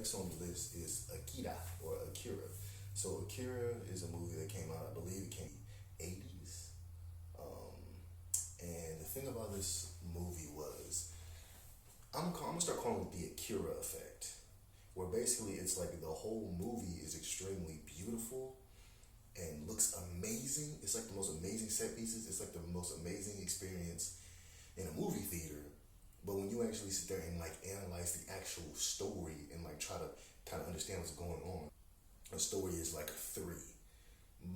next on the list is Akira or Akira. So Akira is a movie that came out, I believe it came in the 80s. Um, and the thing about this movie was, I'm gonna start calling it the Akira effect, where basically it's like the whole movie is extremely beautiful and looks amazing. It's like the most amazing set pieces. It's like the most amazing experience in a movie theater. But when you actually sit there and like analyze the actual story and like try to kind of understand what's going on, the story is like a three.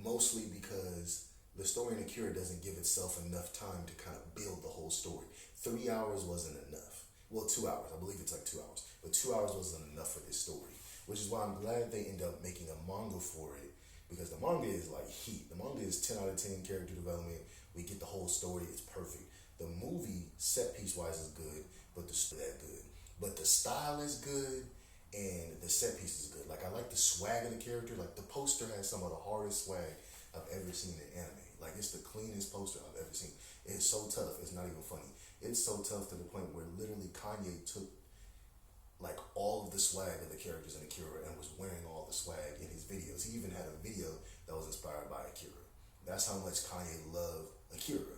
Mostly because the story in Akira doesn't give itself enough time to kind of build the whole story. 3 hours wasn't enough. Well, 2 hours. I believe it's like 2 hours. But 2 hours wasn't enough for this story. Which is why I'm glad they end up making a manga for it. Because the manga is like heat. The manga is 10 out of 10 character development. We get the whole story. It's perfect. The movie, set piece wise, is good, but the story that good. But the style is good, and the set piece is good. Like I like the swag of the character. Like the poster has some of the hardest swag I've ever seen in anime. Like it's the cleanest poster I've ever seen. It's so tough. It's not even funny. It's so tough to the point where literally Kanye took like all of the swag of the characters in Akira and was wearing all the swag in his videos. He even had a video that was inspired by Akira. That's how much Kanye loved Akira.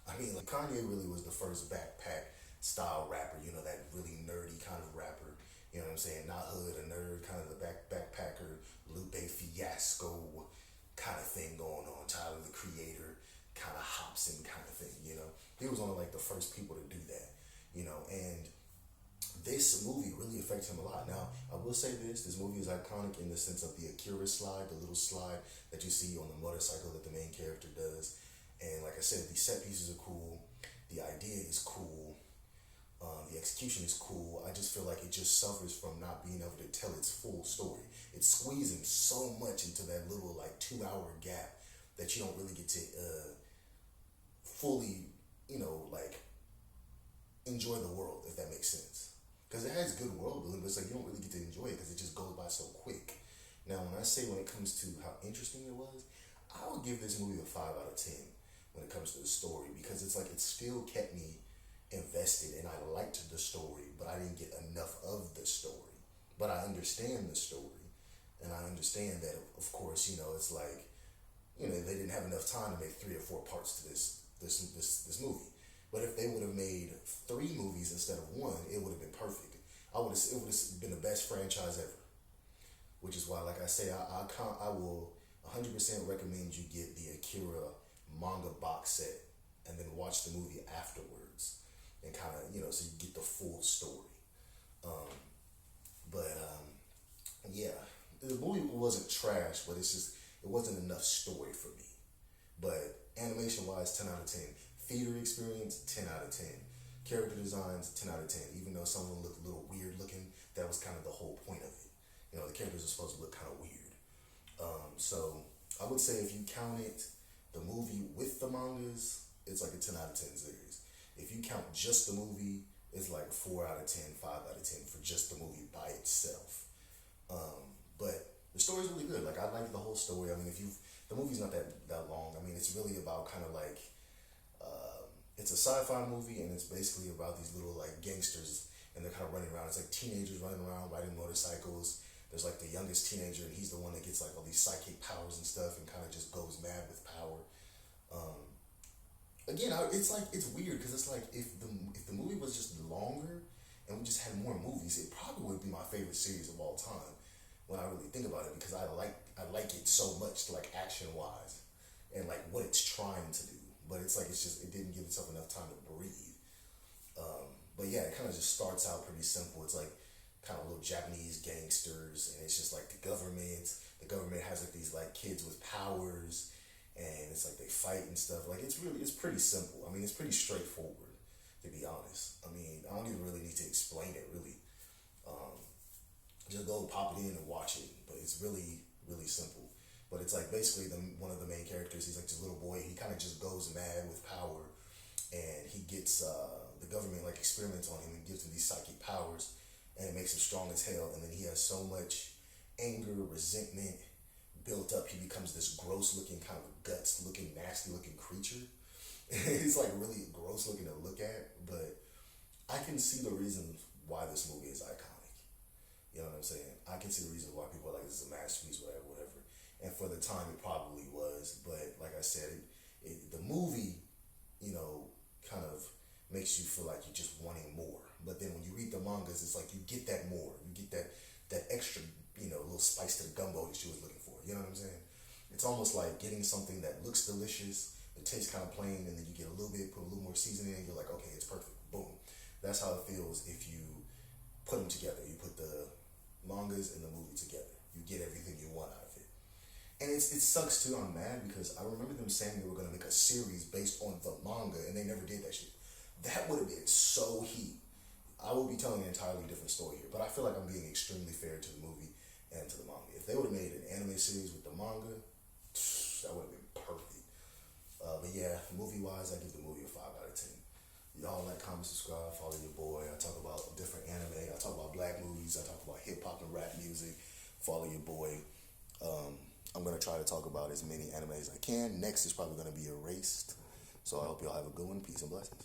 I mean, like Kanye really was the first backpack style rapper. You know, that really nerdy kind of rapper. You know what I'm saying? Not hood, a nerd, kind of the backpacker, Lupe Fiasco kind of thing going on. Tyler the Creator kind of Hobson kind of thing. You know, he was one of like the first people to do that. You know, and this movie really affects him a lot. Now, I will say this movie is iconic in the sense of the Akira slide, the little slide that you see on the motorcycle that the main character does. And like I said, the set pieces are cool, the idea is cool, the execution is cool. I just feel like it just suffers from not being able to tell its full story. It's squeezing so much into that little like 2 hour gap that you don't really get to fully, like enjoy the world, if that makes sense. Because it has good world building, but it's like you don't really get to enjoy it because it just goes by so quick. Now, when I say when it comes to how interesting it was, I would give this movie a 5 out of 10 when it comes to the story because it's like it still kept me invested and I liked the story, but I didn't get enough of the story. But I understand the story, and I understand that, of course, it's like, they didn't have enough time to make 3 or 4 parts to this movie. But if they would have made 3 movies instead of one, it would have been perfect. It would have been the best franchise ever. Which is why, like I say, I will 100% recommend you get the Akira manga box set and then watch the movie afterwards and kind of, so you get the full story. Um, yeah, the movie wasn't trash, but it wasn't enough story for me. But animation wise, 10 out of 10. Theater experience, 10 out of 10. Character designs, 10 out of 10. Even though some of them look a little weird looking, that was kind of the whole point of it. The characters are supposed to look kind of weird. So I would say if you count it, the movie with the mangas, it's like a 10 out of 10 series. If you count just the movie, it's like 4 out of 10, 5 out of 10 for just the movie by itself. But the story's really good. Like I like the whole story. I mean, the movie's not that long. I mean, it's really about kind of like, it's a sci-fi movie and it's basically about these little like gangsters and they're kind of running around. It's like teenagers running around riding motorcycles. There's like the youngest teenager and he's the one that gets like all these psychic powers and stuff and kind of just goes mad with power. Again, it's weird because it's like if the movie was just longer and we just had more movies, it probably would be my favorite series of all time when I really think about it because I like it so much, like action wise and like what it's trying to do. But it's like it didn't give itself enough time to breathe. But yeah, it kind of just starts out pretty simple. It's like kind of little Japanese gangsters, and it's just like the government. The government has like these like kids with powers, and it's like they fight and stuff. Like it's pretty simple. I mean, it's pretty straightforward, to be honest. I mean, I don't even really need to explain it really. Just go pop it in and watch it. But it's really really simple. But it's like basically one of the main characters. He's like this little boy. He kind of just goes mad with power, and he gets the government like experiments on him and gives him these psychic powers, and it makes him strong as hell. And then he has so much anger, resentment built up. He becomes this gross looking kind of guts looking, nasty looking creature. He's like really gross looking to look at, but I can see the reason why this movie is iconic. You know what I'm saying? I can see the reasons why people are like, this is a masterpiece, whatever, whatever. And for the time, it probably was. But like I said, the movie, kind of makes you feel like you're just wanting more. But then when you read the mangas, it's like you get that more. You get that extra, little spice to the gumbo that you was looking for. You know what I'm saying? It's almost like getting something that looks delicious, it tastes kind of plain, and then you get a little bit, put a little more seasoning in, you're like, okay, it's perfect. Boom. That's how it feels if you put them together. You put the mangas and the movie together. You get everything you want out of it. And it sucks too. I'm mad because I remember them saying they were going to make a series based on the manga, and they never did that shit. That would have been so heat. I will be telling an entirely different story here, but I feel like I'm being extremely fair to the movie and to the manga. If they would have made an anime series with the manga, that would have been perfect. But yeah, movie wise, I give the movie a 5 out of 10. Y'all like, comment, subscribe, follow your boy. I talk about different anime. I talk about black movies. I talk about hip hop and rap music. Follow your boy. I'm gonna try to talk about as many anime as I can. Next is probably gonna be Erased. So I hope y'all have a good one. Peace and blessings.